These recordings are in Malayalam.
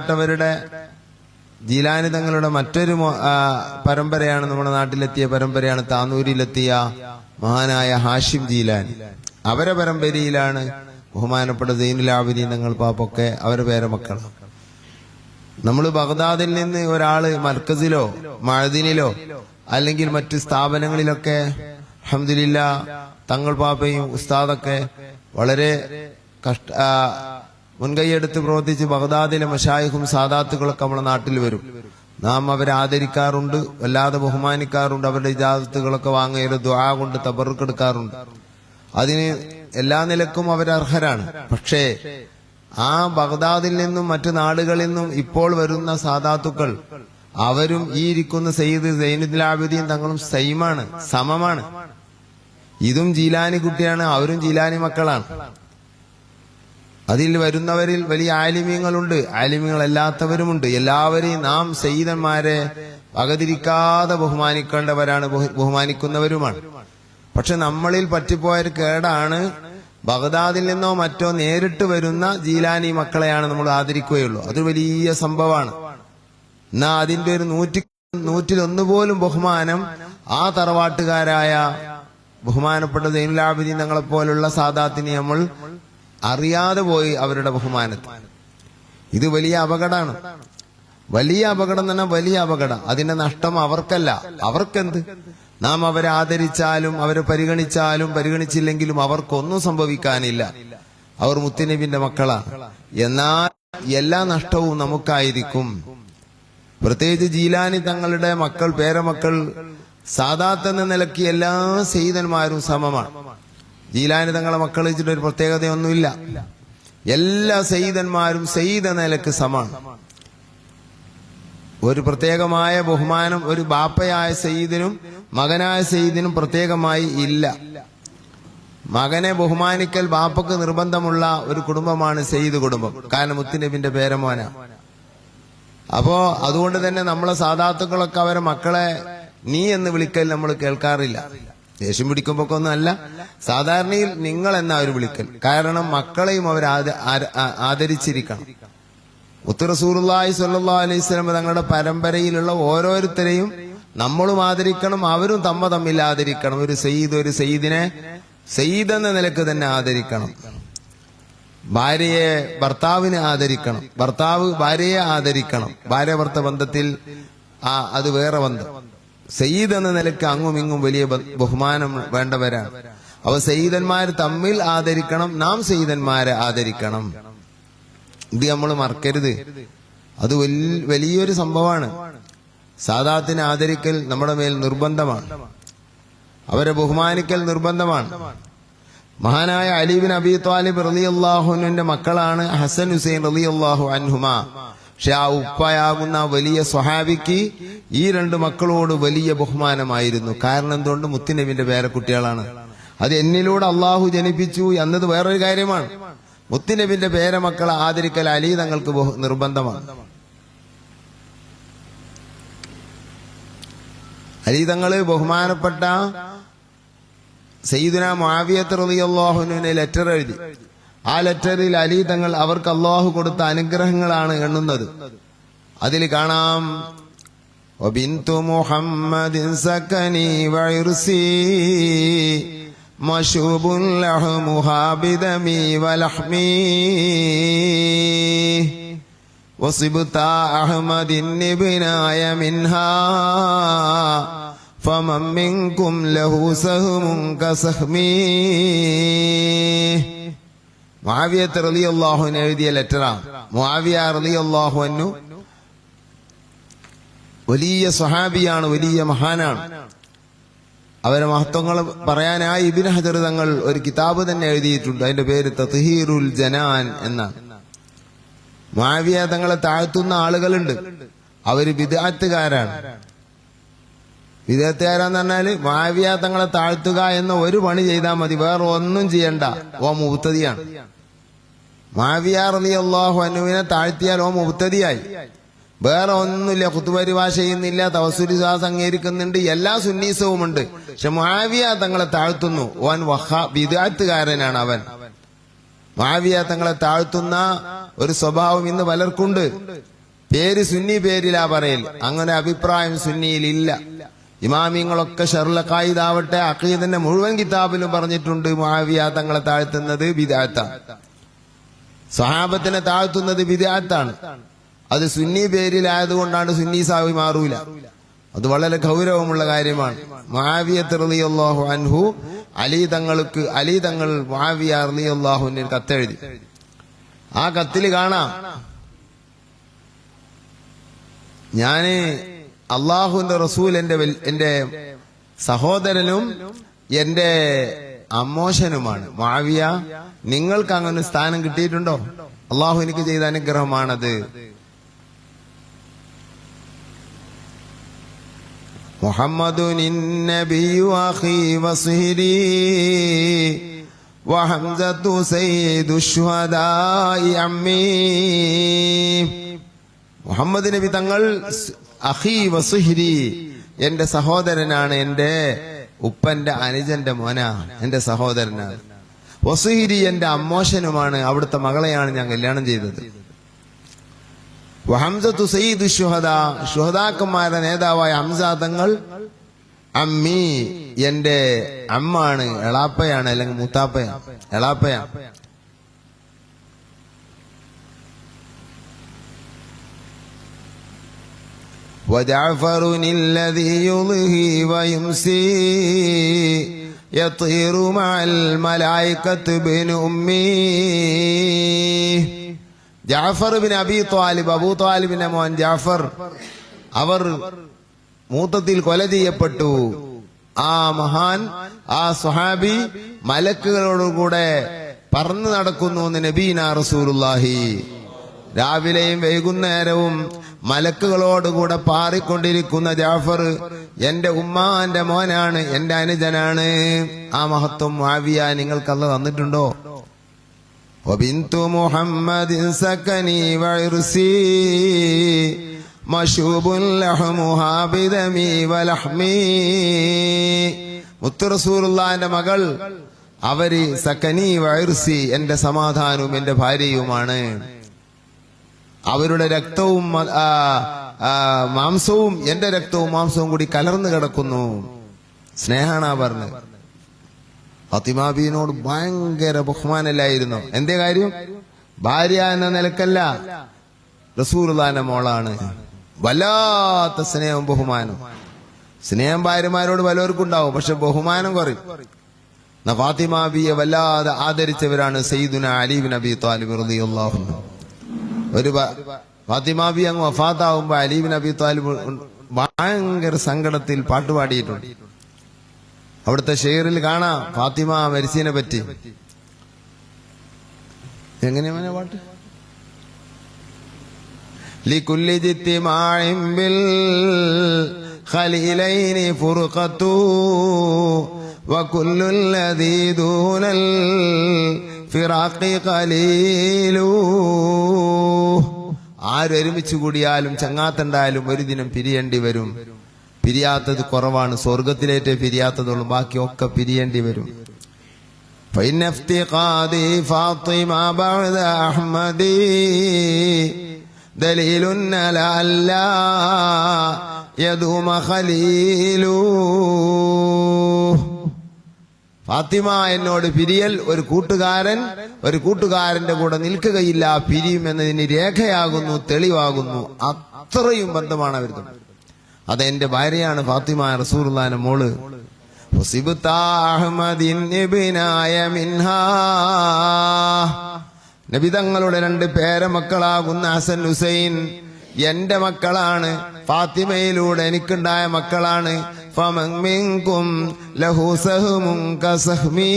ബഹുമാനപ്പെട്ടവരുടെ ജീലാനി തങ്ങളുടെ മറ്റൊരു പരമ്പരയാണ്, നമ്മുടെ നാട്ടിലെത്തിയ പരമ്പരയാണ് താനൂരിലെത്തിയ മഹാനായ ഹാഷിം ജീലാനി. അവരെ പരമ്പരയിലാണ് ബഹുമാനപ്പെട്ട സൈനുൽ ആബിദീൻ തങ്ങൾ പാപ്പൊക്കെ അവരുടെ പേരമക്കൾ. നമ്മൾ ബഗ്ദാദിൽ നിന്ന് ഒരാള് മർക്കസിലോ മഅദിനിലോ അല്ലെങ്കിൽ മറ്റു സ്ഥാപനങ്ങളിലൊക്കെ അൽഹംദുലില്ലാഹ് തങ്ങൾ പാപ്പയും ഉസ്താദൊക്കെ വളരെ മുൻകൈയെടുത്ത് പ്രവർത്തിച്ച് ബഗ്ദാദിലെ മശായിഖും സാദാത്തുകളൊക്കെ നമ്മുടെ നാട്ടിൽ വരും. നാം അവരെ ആദരിക്കാറുണ്ട്, വല്ലാതെ ബഹുമാനിക്കാറുണ്ട്. അവരുടെ ഇജാസത്തുകളൊക്കെ വാങ്ങുകയും ദുആ കൊണ്ട് തബറുക്ക് എടുക്കാറുണ്ട്. അതിന് എല്ലാ നിലക്കും അവരർഹരാണ്. പക്ഷേ ആ ബഗ്ദാദിൽ നിന്നും മറ്റു നാടുകളിൽ നിന്നും ഇപ്പോൾ വരുന്ന സാദാത്തുക്കൾ അവരും ഈ ഇരിക്കുന്ന സയ്യിദ് സൈനുൽ ആബിദീൻ തങ്ങളും സൈമാണ്, സമമാണ്. ഇതും ജീലാനി കുട്ടിയാണ്, അവരും ജീലാനി മക്കളാണ്. അതിൽ വരുന്നവരിൽ വലിയ ആലിമീങ്ങളുണ്ട്, ആലിമീങ്ങളല്ലാത്തവരുമുണ്ട്. എല്ലാവരെയും നാം സയ്യിദന്മാരെ വകതിരിക്കാതെ ബഹുമാനിക്കേണ്ടവരാണ്, ബഹുമാനിക്കുന്നവരുമാണ്. പക്ഷെ നമ്മളിൽ പറ്റിപ്പോയൊരു കേടാണ്, ബഗ്ദാദിൽ നിന്നോ മറ്റോ നേരിട്ട് വരുന്ന ജീലാനി മക്കളെയാണ് നമ്മൾ ആദരിക്കുകയുള്ളൂ. അത് വലിയ സംഭവമാണ്. എന്നാ അതിന്റെ ഒരു 100-1 പോലും ബഹുമാനം ആ തറവാട്ടുകാരായ ബഹുമാനപ്പെട്ട സൈനുൽ ആബിദീൻ തങ്ങളെ പോലുള്ള സാദാത്തിനെ നമ്മൾ അറിയാതെ പോയി അവരുടെ ബഹുമാനത്തിൽ. ഇത് വലിയ അപകടമാണ്. വലിയ അപകടം തന്നെ വലിയ അപകടം. അതിന്റെ നഷ്ടം അവർക്കല്ല. അവർക്കെന്ത്? നാം അവരെ ആദരിച്ചാലും അവരെ പരിഗണിച്ചാലും പരിഗണിച്ചില്ലെങ്കിലും അവർക്കൊന്നും സംഭവിക്കാനില്ല. അവർ മുത്തുനബിന്റെ മക്കളാണ്. എന്നാൽ എല്ലാ നഷ്ടവും നമുക്കായിരിക്കും. പ്രത്യേകിച്ച് ജീലാനി തങ്ങളുടെ മക്കൾ, പേരമക്കൾ, സാദാത്ത് എന്ന നിലയ്ക്ക് എല്ലാ സയ്യിദന്മാരും സമമാണ്. ജീലാനി തങ്ങളെ മക്കൾ വെച്ചിട്ട് ഒരു പ്രത്യേകതയൊന്നുമില്ല. എല്ലാ സയ്യിദന്മാരും സയ്യിദ് എന്ന നിലയ്ക്ക് സമാണ്. ഒരു പ്രത്യേകമായ ബഹുമാനം ഒരു ബാപ്പയായ സയ്യിദിനും മകനായ സയ്യിദിനും പ്രത്യേകമായി ഇല്ല. മകനെ ബഹുമാനിക്കൽ ബാപ്പക്ക് നിർബന്ധമുള്ള ഒരു കുടുംബമാണ് സയ്യിദ് കുടുംബം. കാരണം മുത്തുനബിന്റെ പേരമോന. അപ്പോ അതുകൊണ്ട് തന്നെ നമ്മളെ സാദാത്തുക്കളൊക്കെ അവരെ മക്കളെ നീ എന്ന് വിളിക്കൽ നമ്മൾ കേൾക്കാറില്ല. ദേഷ്യം പിടിക്കുമ്പോഴൊന്നും അല്ല, സാധാരണയിൽ നിങ്ങൾ എന്നാ അവർ വിളിക്കൽ. കാരണം മക്കളെയും അവർ ആദരിച്ചിരിക്കണം. മുത്ത് റസൂലുള്ളാഹി സ്വല്ലല്ലാഹു അലൈഹി വസല്ലം തങ്ങളുടെ പരമ്പരയിലുള്ള ഓരോരുത്തരെയും നമ്മളും ആദരിക്കണം, അവരും തമ്മിൽ ആദരിക്കണം. ഒരു സയ്യിദിനെ സയ്യിദ് എന്ന നിലക്ക് തന്നെ ആദരിക്കണം. ഭാര്യയെ ഭർത്താവിനെ ആദരിക്കണം, ഭർത്താവ് ഭാര്യയെ ആദരിക്കണം. ഭാര്യ ഭർത്ത ബന്ധത്തിൽ അത് വേറെ ബന്ധം. സയ്യിദ് എന്ന നിലക്ക് അങ്ങും ഇങ്ങും വലിയ ബഹുമാനം വേണ്ടവരാണ്. അവ സയ്യിദന്മാർ തമ്മിൽ ആദരിക്കണം, നാം സയ്യിദന്മാരെ ആദരിക്കണം. ഇത് നമ്മൾ മറക്കരുത്. അത് വലിയൊരു സംഭവമാണ്. സാദാത്തിനെ ആദരിക്കൽ നമ്മുടെ മേൽ നിർബന്ധമാണ്, അവരെ ബഹുമാനിക്കൽ നിർബന്ധമാണ്. മഹാനായ അലി ബിൻ അബി ത്വാലിബ് റളിയല്ലാഹു അൻഹുവിന്റെ മക്കളാണ് ഹസൻ ഹുസൈൻ റളിയല്ലാഹു അൻഹുമാ. പക്ഷെ ആ ഉപ്പയാകുന്ന വലിയ സ്വഹാബിക്ക് ഈ 2 മക്കളോട് വലിയ ബഹുമാനമായിരുന്നു. കാരണം എന്തുകൊണ്ട്? മുത്തുനബിന്റെ പേരക്കുട്ടികളാണ്. അത് എന്നിലൂടെ അള്ളാഹു ജനിപ്പിച്ചു എന്നത് വേറൊരു കാര്യമാണ്. മുത്തുനബിന്റെ പേരമക്കളെ ആദരിക്കൽ അലി തങ്ങൾക്ക് നിർബന്ധമാണ്. അലി തങ്ങള് ബഹുമാനപ്പെട്ട സയ്യിദുനാ മുആവിയത്ത് റളിയല്ലാഹു അൻഹുവിനെ ലെറ്റർ എഴുതി. ആ ലെറ്ററിൽ അലി തങ്ങൾ അവർക്ക് അള്ളാഹു കൊടുത്ത അനുഗ്രഹങ്ങളാണ് എണ്ണുന്നത്. അതിൽ കാണാം, വബിന്തു മുഹമ്മദിൻ സകനി വഇർസി മശൂബുൻ ലഹ്മുഹാ ബിദമി വലഹ്മി വസിബ്ത അഹ്മദിൻ ഇബ്നായ മിൻഹാ ഫമൻ മിൻകും ലഹു സഹ്മുൻ കസഹ്മി. മുആവിയ റളിയല്ലാഹു അൻഹു എഴുതിയ ലെറ്ററാണ്. മുആവിയ റളിയല്ലാഹു അൻഹു വലിയ സ്വഹാബിയാണ്, വലിയ മഹാനാണ്. അവരെ മഹത്വങ്ങൾ പറയാനായി ഇബ്നു ഹജർ തങ്ങൾ ഒരു കിതാബ് തന്നെ എഴുതിയിട്ടുണ്ട്. അതിന്റെ പേര് തത്ഹീറുൽ ജനാൻ എന്നാണ്. മുആവിയ തങ്ങളെ താഴ്ത്തുന്ന ആളുകളുണ്ട്, അവര് ബിദ്അത്തുകാരാണ്. ബിദ്അത്തുകാരാന്ന് പറഞ്ഞാല് മുആവിയ തങ്ങളെ താഴ്ത്തുക എന്ന ഒരു പണി ചെയ്താൽ മതി, വേറെ ഒന്നും ചെയ്യണ്ട, ഓ മുബ്തദിയാണ്. മുആവിയ റളിയല്ലാഹു അൻഹുവിനെ താഴ്ത്തിയാൽ ഓ മുബ്തദിയായി. വേറെ ഒന്നുമില്ല, ഖുതുബരിവാ ചെയ്യുന്നില്ല, തവസ്സുലി അംഗീകരിക്കുന്നുണ്ട്, എല്ലാ സുന്നീസവും ഉണ്ട്. പക്ഷെ മുആവിയ തങ്ങളെ താഴ്ത്തുന്നു, ഓൻ ബിദ്അത്തുകാരനാണ് അവൻ. മുആവിയ തങ്ങളെ താഴ്ത്തുന്ന ഒരു സ്വഭാവം ഇന്ന് പലർക്കുണ്ട്. പേര് സുന്നി പേരിലാ പറയൽ. അങ്ങനെ അഭിപ്രായം സുന്നിയിൽ ഇല്ല. ഇമാമിങ്ങളൊക്കെ ഷർഹുൽ അഖായിദ് ആവട്ടെ, അഖീദന്റെ മുഴുവൻ കിതാബിലും പറഞ്ഞിട്ടുണ്ട് മുആവിയ തങ്ങളെ താഴ്ത്തുന്നത് ബിദ്അത്താണ്, സ്വഹാബത്തിനെ താഴ്ത്തുന്നത് ബിദ്അത്താണ്. അത് സുന്നി പേരിലായതുകൊണ്ടാണ് സുന്നി സാവി മാറൂല. അത് വളരെ ഗൗരവമുള്ള കാര്യമാണ്. മുആവിയ റളിയല്ലാഹു അൻഹു അലി തങ്ങൾ മുആവിയ റളിയല്ലാഹു അൻഹു കത്തെഴുതി. ആ കത്തിൽ കാണാം, ഞാന് അള്ളാഹുവിന്റെ റസൂൽ എന്റെ സഹോദരനും എന്റെ അമ്മോശനുമാണ്. മുആവിയ, നിങ്ങൾക്ക് അങ്ങനെ സ്ഥാനം കിട്ടിയിട്ടുണ്ടോ? അള്ളാഹു എനിക്ക് ചെയ്ത അനുഗ്രഹമാണത്. മുഹമ്മദുൻ നബിയു അഖീ വസ്ഹിരി വഹംസതു സയ്യിദു ശുഹദാഇ അമ്മീ. മുഹമ്മദ് നബി തങ്ങൾ അഖീ വസ്ഹിരി, എന്റെ സഹോദരനാണ്, എന്റെ ഉപ്പന്റെ അനുജന്റെ മോനാണ്, എന്റെ സഹോദരനാണ്. വസ്ഹിരി, എന്റെ അമ്മോശനുമാണ്, അവിടുത്തെ മകളെയാണ് ഞാൻ കല്യാണം ചെയ്തത്. വഹംസതു സയ്യിദു ശുഹദാ, ശുഹദാക്കന്മാരുടെ നേതാവായ ഹംസ തങ്ങൾ അമ്മി, എന്റെ അമ്മാണ്, എളാപ്പയാണ്, അല്ലെങ്കിൽ മൂത്താപ്പയാണ്, എളാപ്പയാണ്. وجعفر الذي يضحي ويمسي يطير مع الملائكة ابن أمي. Jafar bin Abi Talib, Abu ത്വാലിബിന്റെ മോൻ ജാഫർ, അവർ മൂത്തത്തിൽ കൊല ചെയ്യപ്പെട്ടു. ആ മഹാൻ, ആ സ്വഹാബി മലക്കുകളോടുകൂടെ പറന്നു നടക്കുന്നു എന്ന് നബീനാ റസൂലുള്ളാഹി. രാവിലെയും വൈകുന്നേരവും മലക്കുകളോടുകൂടെ പാറിക്കൊണ്ടിരിക്കുന്ന ജാഫർ എന്റെ ഉമ്മാന്റെ മോനാണ്, എന്റെ അനുജനാണ്. ആ മഹത്വം മുആവിയ നിങ്ങൾക്ക് അല്ലാഹു തന്നിട്ടുണ്ടോ? വബിന്തു മുഹമ്മദിൻ സകനി വഇർസി മശൂബുൻ ലഹ്മുഹാ ബിദമി വലഹ്മി. മുത്ത് റസൂലുള്ളാഹിന്റെ മകൾ, അവര് സകനി വഇർസി, എന്റെ സമാധാനവും എന്റെ ഭാര്യയുമാണ്. അവരുടെ രക്തവും മാംസവും എന്റെ രക്തവും മാംസവും കൂടി കലർന്നു കിടക്കുന്നു. സ്നേഹാണ് പറഞ്ഞത്. ഫാത്തിമ ബീവിനോട് ഭയങ്കര ബഹുമാനല്ലായിരുന്നു. എന്തേ കാര്യം? ഭാര്യ എന്ന നിലക്കല്ല, റസൂലുള്ളാഹിന്റെ മോളാണ്. വല്ലാത്ത സ്നേഹവും ബഹുമാനം. സ്നേഹം ഭാര്യമാരോട് പലർക്കും ഉണ്ടാവും, പക്ഷെ ബഹുമാനം കുറയും. ഫാത്തിമ ബിയെ വല്ലാതെ ആദരിച്ചവരാണ് സയ്യിദുന അലി ബിൻ അബി ത്വാലിബ് റളിയല്ലാഹു അൻഹു. ഒരു ഫാത്തിമ ബി അങ്ങ് വഫാത്താവുമ്പോ അലി ബിൻ അബി ത്വാലിബ് ഭയങ്കര സങ്കടത്തിൽ പാട്ടുപാടിയിട്ടുണ്ട്. അവിടുത്തെ ഷെയറിൽ കാണാം ഫാത്തിമ മരിച്ചതിനെ പറ്റി. എങ്ങനെയാണ് പാട്ട്? ലികുല്ലി ജിത്തിമാഇൻ ബിൽ ഖലീലൈനി ഫുർഖതു വകുല്ലുൽ ലദീ ദൂനൽ ഫിറാഖി ഖലീലു. ആരൊരുമിച്ച് കൂടിയാലും ചങ്ങാത്തുണ്ടായാലും ഒരു ദിനം പിരിയേണ്ടി വരും. പിരിയാത്തത് കുറവാണ്, സ്വർഗത്തിലേറ്റേ പിരിയാത്തതുള്ളൂ, ബാക്കിയൊക്കെ പിരിയേണ്ടി വരും. ഫൈനഫ്തിഖാദി ഫാത്തിമ ബഅദ അഹ്മദി ദലീലുൻ അലാ അല്ലാ യദൂമ ഖലീലു. ഫാത്തിമ എന്നോട് പിരിയൽ ഒരു കൂട്ടുകാരന്റെ കൂടെ നിൽക്കുകയില്ല, പിരിയുമെന്നതിന് രേഖയാകുന്നു, തെളിവാകുന്നു. അത്രയും ബന്ധമാണ് അവർ തമ്മിൽ. അതെന്റെ ഭാര്യയാണ് ഫാത്തിമ, റസൂലുള്ളാഹിന്റെ മോള്. നബി തങ്ങളുടെ 2 പേരമക്കളാകുന്ന ഹസൻ ഹുസൈൻ എന്റെ മക്കളാണ്. ഫാത്തിമയിലൂടെ എനിക്കുണ്ടായ മക്കളാണ്. ഫമൻ മിൻകും ലഹു സഹ്മുൻ കസഹ്മി.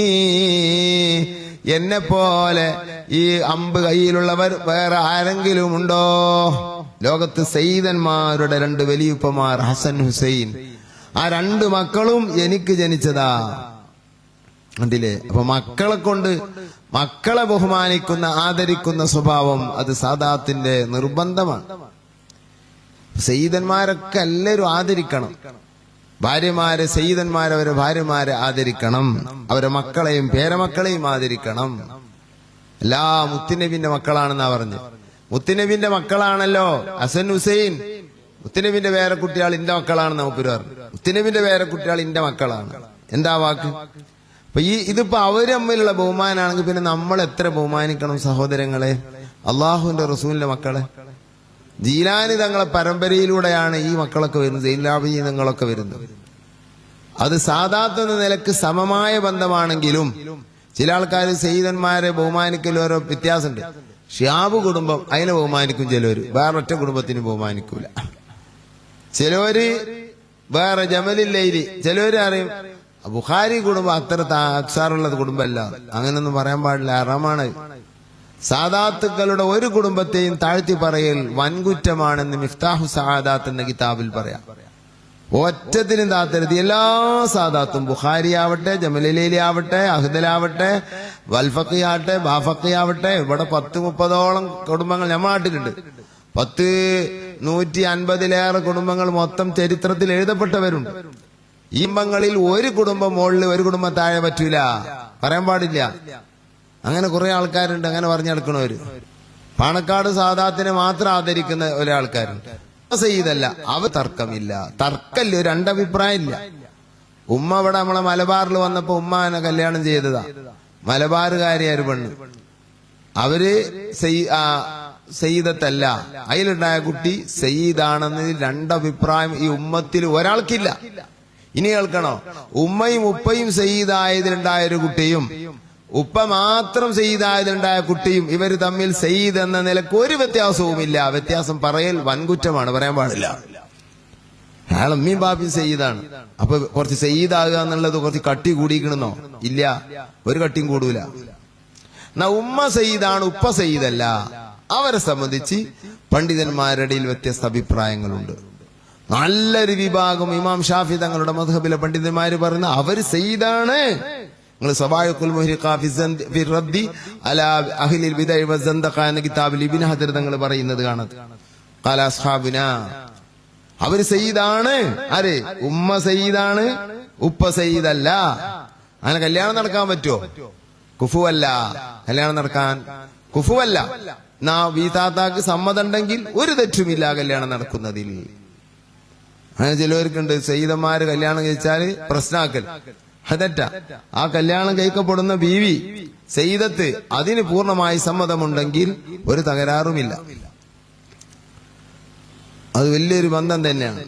എന്നെ പോലെ ഈ അമ്പ് കയ്യിലുള്ളവർ വേറെ ആരെങ്കിലും ഉണ്ടോ? ലോകത്ത് സയ്യിദന്മാരുടെ 2 വലിയുപ്പമാർ ഹസൻ ഹുസൈൻ. ആ 2 മക്കളും എനിക്ക് ജനിച്ചതാ. കണ്ടില്ലേ? അപ്പൊ മക്കളെ ബഹുമാനിക്കുന്ന, ആദരിക്കുന്ന സ്വഭാവം അത് സാദാത്തിന്റെ നിർബന്ധമാണ്. സയ്യിദന്മാരൊക്കെ എല്ലാവരും ആദരിക്കണം. ഭാര്യമാരെ, സയ്യിദന്മാരെ, അവരെ ഭാര്യമാരെ ആദരിക്കണം. അവരെ മക്കളെയും പേരമക്കളെയും ആദരിക്കണം. എല്ലാ മുത്തുനബിന്റെ മക്കളാണെന്നാ പറഞ്ഞു. മുത്തുനബിന്റെ മക്കളാണല്ലോ ഹസൻ ഹുസൈൻ. മുത്തുനബിന്റെ വേറെ കുട്ടികൾ ഇന്റെ മക്കളാണെന്ന് നമുക്കൊരു പറഞ്ഞു. മുത്തുനബിന്റെ വേറെ കുട്ടികൾ ഇന്റെ മക്കളാണ്. എന്താ വാക്ക്? അപ്പൊ ഇതിപ്പോ അവര് തമ്മിലുള്ള ബഹുമാനാണെങ്കിൽ പിന്നെ നമ്മൾ എത്ര ബഹുമാനിക്കണം സഹോദരങ്ങളെ, അള്ളാഹുവിന്റെ റസൂലിന്റെ മക്കളെ. ജീലാനി തങ്ങളെ പരമ്പരയിലൂടെയാണ് ഈ മക്കളൊക്കെ വരുന്നത്, സൈനുലാബിദീൻ തങ്ങളൊക്കെ വരുന്നത്. അത് സാദാത്ത് എന്ന നിലക്ക് സമമായ ബന്ധമാണെങ്കിലും ചില ആൾക്കാർ സയ്യിദന്മാരെ ബഹുമാനിക്കൽ ഓരോ വ്യത്യാസമുണ്ട്. ഷിഹാബ് കുടുംബം അതിനെ ബഹുമാനിക്കും, ചിലവര് വേറൊറ്റ കുടുംബത്തിന് ബഹുമാനിക്കൂല. ചിലവര് വേറെ ജമലില്ലൈലി, ചിലവര് അറിയും ബുഖാരി കുടുംബം അത്ര അക്സാറുള്ളത് കുടുംബമല്ല. അങ്ങനൊന്നും പറയാൻ പാടില്ല, ഹറാമാണ്. സാദാത്തുക്കളുടെ ഒരു കുടുംബത്തെയും താഴ്ത്തി പറയൽ വൻകുറ്റമാണെന്ന് മിഫ്താഹു സആദാത്ത് എന്ന കിതാബിൽ പറയാം. ഒറ്റത്തിനും താത്തരുത്. എല്ലാ സാദാത്തും ബുഖാരി ആവട്ടെ, ജമലിലൈലി ആവട്ടെ, അഹ്ദലാവട്ടെ, വൽഫഖി ആവട്ടെ, ബാഫഖി ആവട്ടെ, ഇവിടെ 10-30ഓളം കുടുംബങ്ങൾ നമ്മുടെ നാട്ടിലുണ്ട്. 150-150 കുടുംബങ്ങൾ മൊത്തം ചരിത്രത്തിൽ എഴുതപ്പെട്ടവരുണ്ട്. ഈ കുടുംബങ്ങളിൽ ഒരു കുടുംബം മുകളിൽ ഒരു കുടുംബം താഴെ പറ്റൂല, പറയാൻ പാടില്ല. അങ്ങനെ കുറെ ആൾക്കാരുണ്ട് അങ്ങനെ പറഞ്ഞു നടക്കണവര്. പാണക്കാട് സാദാത്തിനെ മാത്രം ആദരിക്കുന്ന ഒരാൾക്കാരുണ്ട്. സയ്യിദല്ല, അവ തർക്കമില്ല, തർക്കമില്ല, ഒരു രണ്ടഭിപ്രായം ഇല്ല. ഉമ്മ ഇവിടെ നമ്മളെ മലബാറിൽ വന്നപ്പോ ഉമ്മാനെ കല്യാണം ചെയ്തതാ, മലബാറുകാരിയാര് പെണ്ണ്. അവര് സയ്യിദത്തല്ല, അതിലുണ്ടായ കുട്ടി സയ്യിദാണെന്നതിൽ രണ്ടഭിപ്രായം ഈ ഉമ്മത്തിൽ ഒരാൾക്കില്ല. ഇനി കേൾക്കണോ, ഉമ്മയും ഉപ്പയും സയ്യിദായതിലുണ്ടായ ഒരു കുട്ടിയും ഉപ്പ മാത്രം സയ്യിദായതിലുണ്ടായ കുട്ടിയും ഇവര് തമ്മിൽ സയ്യിദ് എന്ന നിലക്ക് ഒരു വ്യത്യാസവുമില്ല. വ്യത്യാസം പറയൽ വൻകുറ്റമാണ്, പറയാൻ പാടില്ല. അയാൾ ഉമ്മയും ബാപ്പിയും സയ്യിദാണ്, അപ്പൊ കുറച്ച് സയ്യിദാകുക എന്നുള്ളത് കുറച്ച് കട്ടി കൂടിക്കണമെന്നോ? ഇല്ല, ഒരു കട്ടിയും കൂടൂല. എന്നാ ഉമ്മ സയ്യിദാണ്, ഉപ്പ സയ്യിദല്ല. അവരെ സംബന്ധിച്ച് പണ്ഡിതന്മാരുടെ വ്യത്യസ്ത അഭിപ്രായങ്ങളുണ്ട്. നല്ലൊരു വിഭാഗം ഇമാം ഷാഫി തങ്ങളുടെ മദ്ഹബിലെ പണ്ഡിതന്മാര് പറയുന്ന അവര് സയ്യിദാണ്. നിങ്ങൾ സവായിഖുൽ മുഹ്രിഖ ഫി റദ്ദി അലാ അഹ്ലിൽ ബിദഅ വസന്ദഖ എന്ന കിതാബിൽ ഇബ്നു ഹജർ തങ്ങൾ പറയുന്നത് കാണാം. ഖാല അസ്ഹാബുനാ, അവര് സയ്യിദാണ്. ആര്? ഉമ്മ സയ്യിദാണ്, ഉപ്പ സയ്യിദല്ല. അങ്ങനെ കല്യാണം നടക്കാൻ പറ്റുമോ? കുഫുവല്ല, കല്യാണം നടക്കാൻ കുഫുവല്ല. വീതാത്താക്ക് സമ്മതം ഉണ്ടെങ്കിൽ ഒരു തെറ്റുമില്ല കല്യാണം നടക്കുന്നതിൽ. അങ്ങനെ ചിലവർക്കുണ്ട് സയ്യിദന്മാര് കല്യാണം കഴിച്ചാല് പ്രശ്നാക്കൽ, അതെറ്റ. ആ കല്യാണം കഴിക്കപ്പെടുന്ന ബീവി സയ്യിദത്ത് അതിന് പൂർണ്ണമായി സമ്മതമുണ്ടെങ്കിൽ ഒരു തകരാറുമില്ല. അത് വലിയൊരു ബന്ധം തന്നെയാണ്.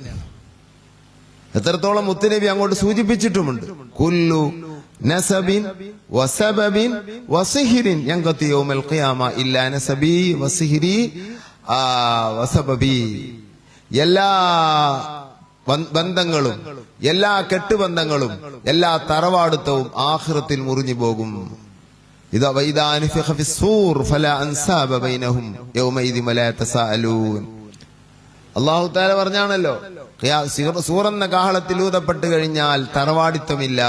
എത്രത്തോളം മുത്തുനബി അങ്ങോട്ട് സൂചിപ്പിച്ചിട്ടുമുണ്ട്. കുല്ലു നസബിൻ വസബബിൻ വസിഹിരിൻ യൻഖതി യൗമൽ ഖിയാമ ഇല്ലാ നസബി വസിഹിരി വസബബി. എല്ലാ ബന്ധങ്ങളും, എല്ലാ കെട്ടുബന്ധങ്ങളും, എല്ലാ തറവാടുത്തവും ആഖിറത്തിൽ മുറിഞ്ഞു പോകും. ഇദാ വൈദാ അൻഫിഖ ഫിസ്സൂർ ഫലാ അൻസാബ ബൈനഹും യൗമഇദി വലാ യതസാഅലൂൻ. അല്ലാഹു തആല പറഞ്ഞാണല്ലോ, സൂറെന്ന കാഹളത്തിൽ ഊതപ്പെട്ട് കഴിഞ്ഞാൽ തറവാടിത്തമില്ല.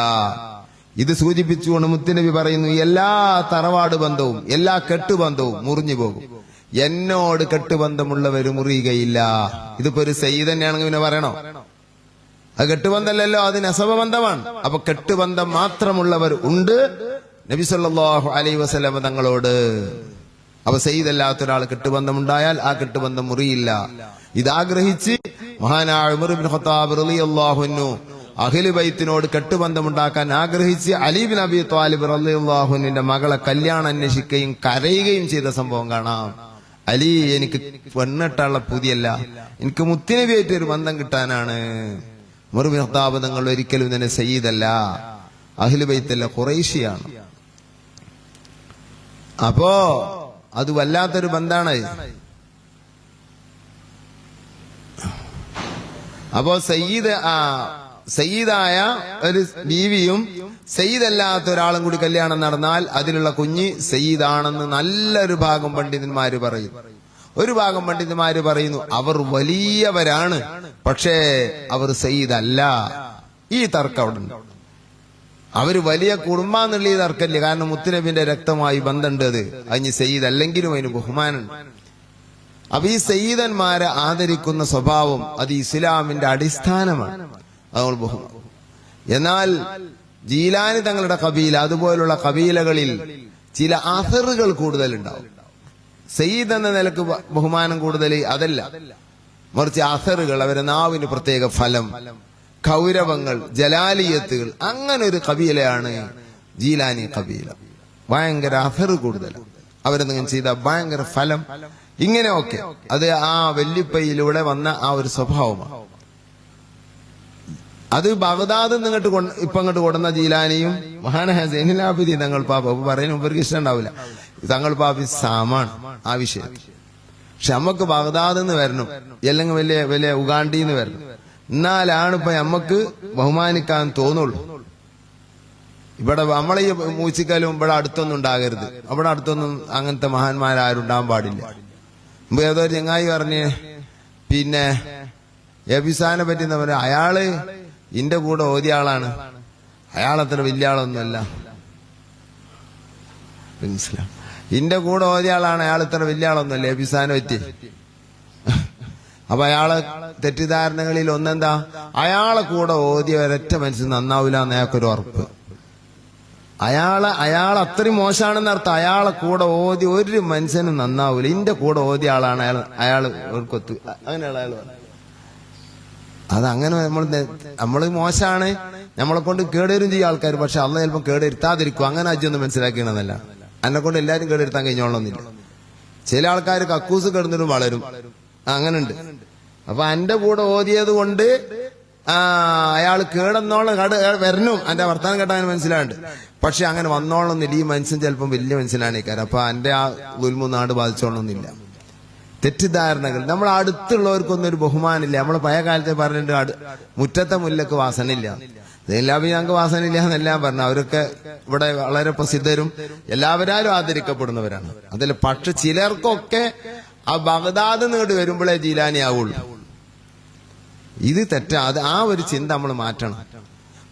ഇത് സൂചിപ്പിച്ചുകൊണ്ട് മുത്തുനബി പറയുന്നു, എല്ലാ തറവാട് ബന്ധവും എല്ലാ കെട്ടുബന്ധവും മുറിഞ്ഞു പോകും, എന്നോട് കെട്ടുബന്ധമുള്ളവര് മുറിയുകയില്ല. ഇതിപ്പോ ഒരു സയ്യിദ് തന്നെയാണെങ്കിൽ പിന്നെ പറയണോ? അത് കെട്ടുബന്ധമല്ലല്ലോ, അത് നസബബന്ധമാണ്. അപ്പൊ കെട്ടുബന്ധം മാത്രമുള്ളവർ ഉണ്ട് നബി സല്ലല്ലാഹു അലൈഹി വസല്ലം തങ്ങളോട്. അപ്പൊ സയ്യിദ് അല്ലാത്ത ഒരാൾ കെട്ടുബന്ധം ഉണ്ടായാൽ ആ കെട്ടുബന്ധം മുറിയില്ല. ഇതാഗ്രഹിച്ച് മഹാനായ ഉമർ ഇബ്നു ഖത്താബ് റളിയല്ലാഹു അൻഹു അഹ്ലു ബൈത്തിനോട് കെട്ടുബന്ധമുണ്ടാക്കാൻ ആഗ്രഹിച്ച് അലി ബിൻ അബി ത്വാലിബ് റളിയല്ലാഹു അൻഹുവിന്റെ മകളെ കല്യാണം അന്വേഷിക്കുകയും കരയുകയും ചെയ്ത സംഭവം കാണാം. അലി, എനിക്ക് പെണ്ണിട്ടുള്ള പുതിയല്ല, എനിക്ക് മുത്തുനബിയായിട്ട് ഒരു ബന്ധം കിട്ടാനാണ്. ഉമർ ഇബ്നു ഖത്താബ് തങ്ങൾ ഒരിക്കലും തന്നെ സയ്യിദല്ല, അഹ്ലു ബൈത്തല്ല, ഖുറൈശിയാണ്. അപ്പോ അത് വല്ലാത്തൊരു ബന്ധാണ്. അപ്പോ സയ്യിദായ ഒരു ബീവിയും സയ്യിദല്ലാത്ത ഒരാളും കൂടി കല്യാണം നടന്നാൽ അതിലുള്ള കുഞ്ഞ് സയ്യിദാണെന്ന് നല്ലൊരു ഭാഗം പണ്ഡിതന്മാര് പറയും. ഒരു ഭാഗം പണ്ഡിതന്മാര് പറയുന്നു അവർ വലിയവരാണ്, പക്ഷേ അവർ സയ്യിദല്ല. ഈ തർക്കം അവിടെ ഉണ്ട്. അവര് വലിയ കുടുംബാന്നുള്ള ഈ തർക്കമില്ല, കാരണം മുത്തുനബിന്റെ രക്തമായി ബന്ധമുണ്ട്. അത് അതിന് സയ്യിദ് അല്ലെങ്കിലും അതിന് ബഹുമാനുണ്ട്. അപ്പൊ ഈ സയ്യിദന്മാരെ ആദരിക്കുന്ന സ്വഭാവം അത് ഇസ്ലാമിന്റെ അടിസ്ഥാനമാണ്. അത് ബഹുമാനം. എന്നാൽ ജീലാനി തങ്ങളുടെ കബീല അതുപോലുള്ള കബീലകളിൽ ചില അസറുകൾ കൂടുതലുണ്ടാവും. സയ്യിദ് എന്ന നിലക്ക് ബഹുമാനം കൂടുതൽ അതല്ല, മറിച്ച് അസറുകൾ, അവരെ നാവിന് പ്രത്യേക ഫലം, കൗരവങ്ങൾ, ജലാലിയത്തുകൾ, അങ്ങനെ ഒരു കബീലയാണ് ജീലാനി കബീല. ഭയങ്കര അസർ കൂടുതൽ, അവരെന്തെങ്കിലും ചെയ്ത ഭയങ്കര ഫലം, ഇങ്ങനെയൊക്കെ. അത് ആ വല്യപ്പയിലൂടെ വന്ന ആ ഒരു സ്വഭാവമാണ്. അത് ബഗ്ദാദ് ഇങ്ങോട്ട് ഇപ്പൊ അങ്ങോട്ട് കൊടുന്ന ജീലാനിയും മഹാനായ സൈനുൽ ആബിദീൻ തങ്ങൾ പാപ്പ പറയുന്ന ഇവർക്ക് ഇഷ്ടം ഉണ്ടാവില്ല. തങ്ങൾ പാപ്പി സാമാണ് ആ വിഷയം. പക്ഷെ നമ്മക്ക് ബഗ്ദാദ് നിന്ന് വരണം, അല്ലെങ്കിൽ വലിയ വലിയ ഉഗാണ്ടിന്ന് വരണം, എന്നാലാണ് ഇപ്പൊ നമ്മക്ക് ബഹുമാനിക്കാൻ തോന്നുള്ളൂ. ഇവിടെ നമ്മളെ ഈ മൂച്ചിക്കലും ഇവിടെ അടുത്തൊന്നും ഉണ്ടാകരുത്, അവിടെ അടുത്തൊന്നും അങ്ങനത്തെ മഹാന്മാരാരുണ്ടാവാൻ പാടില്ല. മുമ്പ് ഏതോ ഒരു ചങ്ങായി പറഞ്ഞ്, പിന്നെ എബിസാനെ പറ്റി എന്താ പറയാ, അയാള് ഇന്റെ കൂടെ ഓതിയ ആളാണ്, അയാളത്ര വലിയ ആളൊന്നുമല്ല, മനസ്സിലാവും, ഇന്റെ കൂടെ ഓതിയ ആളാണ്, അയാൾ ഇത്ര വലിയ ആളൊന്നുമല്ല എബിസാനെ പറ്റി. അപ്പൊ അയാളെ തെറ്റിദ്ധാരണകളിൽ ഒന്നെന്താ, അയാളെ കൂടെ ഓതിയ ഒരൊറ്റ മനുഷ്യൻ നന്നാവില്ല എന്ന് അയാൾക്കൊരു ഉറപ്പ്. അയാൾ അത്രയും മോശമാണെന്ന് അർത്ഥം. അയാളെ കൂടെ ഓതി ഒരു മനുഷ്യനും നന്നാവൂല, ഇന്റെ കൂടെ ഓതിയ ആളാണ് അയാൾ കൊത്ത്, അങ്ങനെയുള്ള അയാൾ. അതങ്ങനെ നമ്മള് മോശമാണ്, നമ്മളെ കൊണ്ട് കേടുവരും ചെയ്യും ആൾക്കാർ. പക്ഷെ അള്ള ചിലപ്പോൾ കേടുവരുത്താതിരിക്കും. അങ്ങനെ അജ്ജൊന്നും മനസ്സിലാക്കണമെന്നല്ല, എന്നെ കൊണ്ട് എല്ലാരും കേടുവരുത്താൻ കഴിഞ്ഞോളന്നില്ല. ചില ആൾക്കാർ കക്കൂസ് കിടന്നിട്ടും വളരും, അങ്ങനെ ഉണ്ട്. അപ്പൊ എന്റെ കൂടെ ഓതിയത് കൊണ്ട് അയാൾ കേടെന്നോളം വരണം, എന്റെ വർത്താനം കേട്ടാൻ മനസ്സിലാണ്ട്. പക്ഷെ അങ്ങനെ വന്നോളന്നില്ല. ഈ മനുഷ്യൻ ചിലപ്പം വലിയ മനുഷ്യനാണേക്കാരം. അപ്പൊ എന്റെ ആ നാട് ബാധിച്ചോളന്നില്ല. തെറ്റിദ്ധാരണകൾ. നമ്മൾ അടുത്തുള്ളവർക്കൊന്നും ഒരു ബഹുമാനില്ല. നമ്മൾ പഴയ കാലത്തെ പറഞ്ഞിട്ട് മുറ്റത്തെ മുല്ലക്ക് വാസനയില്ല, എല്ലാവരും ഞങ്ങൾക്ക് വാസനയില്ല എന്നെല്ലാം പറഞ്ഞു. അവരൊക്കെ ഇവിടെ വളരെ പ്രസിദ്ധരും എല്ലാവരും ആദരിക്കപ്പെടുന്നവരാണ്. അതിൽ പക്ഷെ ചിലർക്കൊക്കെ ആ ബഗ്ദാദ് നീണ്ട് വരുമ്പോഴേ ജീലാനി ആവുള്ളൂ. ഇത് തെറ്റാ. അത് ആ ഒരു ചിന്ത നമ്മൾ മാറ്റണം.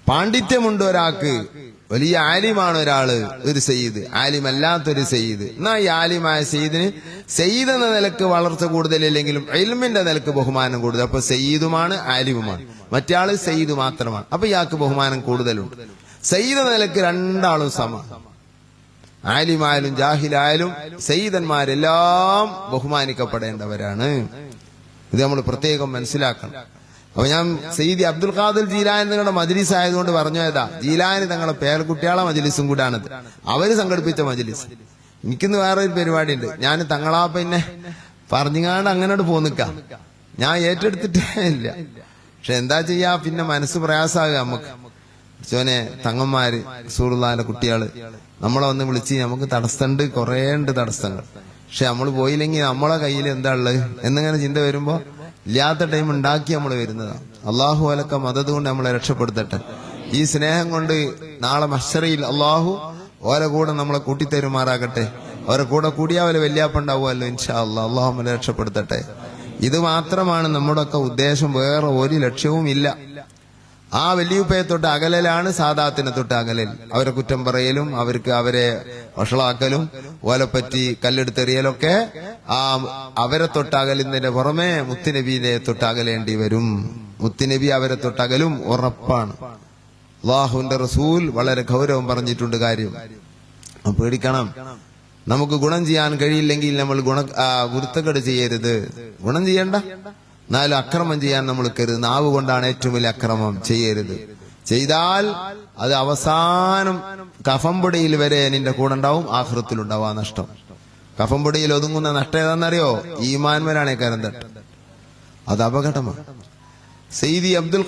പാണ്ഡിത്യമുണ്ട് ഒരാൾക്ക്, വലിയ ആലിമാണ് ഒരാള്, ഒരു സയ്യിദ്, ആലിമല്ലാത്തൊരു സയ്യിദ്. എന്നാ ഈ ആലിമായ സയ്യിദിന് സയ്യിദ് എന്ന നിലക്ക് വളർച്ച കൂടുതലില്ലെങ്കിലും ഇൽമിന്റെ നിലക്ക് ബഹുമാനം കൂടുതൽ. അപ്പൊ സയ്യിദുമാണ് ആലിമുമാണ്, മറ്റേ ആള് സയ്യിദ് മാത്രമാണ്. അപ്പൊ ഇയാൾക്ക് ബഹുമാനം കൂടുതലുണ്ട്. സയ്യിദ് എന്ന നിലക്ക് രണ്ടാളും സമ, ആലിമായാലും ജാഹിലായാലും സയ്യിദന്മാരെല്ലാം ബഹുമാനിക്കപ്പെടേണ്ടവരാണ്. ഇത് നമ്മൾ പ്രത്യേകം മനസ്സിലാക്കണം. അപ്പൊ ഞാൻ സയ്യിദി അബ്ദുൽ ഖാദിർ ജീലാനി നിങ്ങളുടെ മജ്ലിസ് ആയതുകൊണ്ട് പറഞ്ഞു ഏതാ, ജീലാനി തങ്ങളെ പേരക്കുട്ടിയാളെ മജ്ലിസും കൂടാണത്, അവര് സംഘടിപ്പിച്ച മജ്ലിസ്. എനിക്കിന്ന് വേറെ ഒരു പരിപാടി ഉണ്ട്, ഞാൻ തങ്ങളാ പിന്നെ പറഞ്ഞുകാണ്ട് അങ്ങനോട് പോന്നിക്കാം, ഞാൻ ഏറ്റെടുത്തിട്ടേ ഇല്ല. പക്ഷെ എന്താ ചെയ്യാ, പിന്നെ മനസ്സ് പ്രയാസമാകുക നമുക്ക്. ചോനെ തങ്ങന്മാര് റസൂലുള്ളാഹിന്റെ കുട്ടികള് നമ്മളെ ഒന്ന് വിളിച്ച് നമുക്ക് തടസ്സമുണ്ട്, കുറേ ഉണ്ട് തടസ്സങ്ങൾ. പക്ഷെ നമ്മൾ പോയില്ലെങ്കിൽ നമ്മളെ കയ്യിൽ എന്താ ഉള്ളത് എന്നിങ്ങനെ ചിന്ത വരുമ്പോ ഇല്ലാത്ത ടൈം ഉണ്ടാക്കി നമ്മൾ വരുന്നതാണ്. അള്ളാഹു അലക്ക മദത് കൊണ്ട് നമ്മളെ രക്ഷപ്പെടുത്തട്ടെ. ഈ സ്നേഹം കൊണ്ട് നാളെ മഹ്ശറിൽ അള്ളാഹു ഓരോ കൂടെ നമ്മളെ കൂട്ടിത്തരുമാറാകട്ടെ. ഓരോ കൂടെ കൂടിയാ പോലെ വല്യാപ്പുണ്ടാവുമല്ലോ ഇൻഷാ അള്ളാഹ്. അള്ളാഹു നമ്മളെ രക്ഷപ്പെടുത്തട്ടെ. ഇത് മാത്രമാണ് നമ്മുടെ ഒക്കെ ഉദ്ദേശം, വേറെ ഒരു ലക്ഷ്യവും ഇല്ല. ആ വലിയുപ്പയെ തൊട്ട് അകലലാണ് സാദാത്തിനെ തൊട്ട് അകലൽ. അവരെ കുറ്റം പറയലും അവരെ വഷളാക്കലും ഓലെപ്പറ്റി കല്ലെടുത്തെറിയലൊക്കെ അവരെ തൊട്ടകലുന്നതിന്റെ പുറമെ മുത്തുനബിയെ തൊട്ടകലേണ്ടി വരും. മുത്തുനബി അവരെ തൊട്ടകലും ഉറപ്പാണ്. അല്ലാഹുവിന്റെ റസൂൽ വളരെ ഗൗരവം പറഞ്ഞിട്ടുണ്ട് കാര്യം. പേടിക്കണം. നമുക്ക് ഗുണം ചെയ്യാൻ കഴിയില്ലെങ്കിൽ നമ്മൾ ഗുരുത്തക്കേട് ചെയ്യരുത്. ഗുണം ചെയ്യണ്ട, എന്നാലും അക്രമം ചെയ്യാൻ നമ്മൾ കരുത്. നാവ് കൊണ്ടാണ് ഏറ്റവും വലിയ അക്രമം. ചെയ്യരുത്. ചെയ്താൽ അത് അവസാനം കഫംപൊടിയിൽ വരെ നിന്റെ കൂടെ ഉണ്ടാവും, ആഖിറത്തിലുണ്ടാവും ആ നഷ്ടം. കഫംപൊടിയിൽ ഒതുങ്ങുന്ന നഷ്ടം ഏതാണെന്നറിയോ? ഈമാൻമേലാണ് കാര്യം തട്ട്. അത് അപകടമാണ്. സയ്യിദി അബ്ദുൽ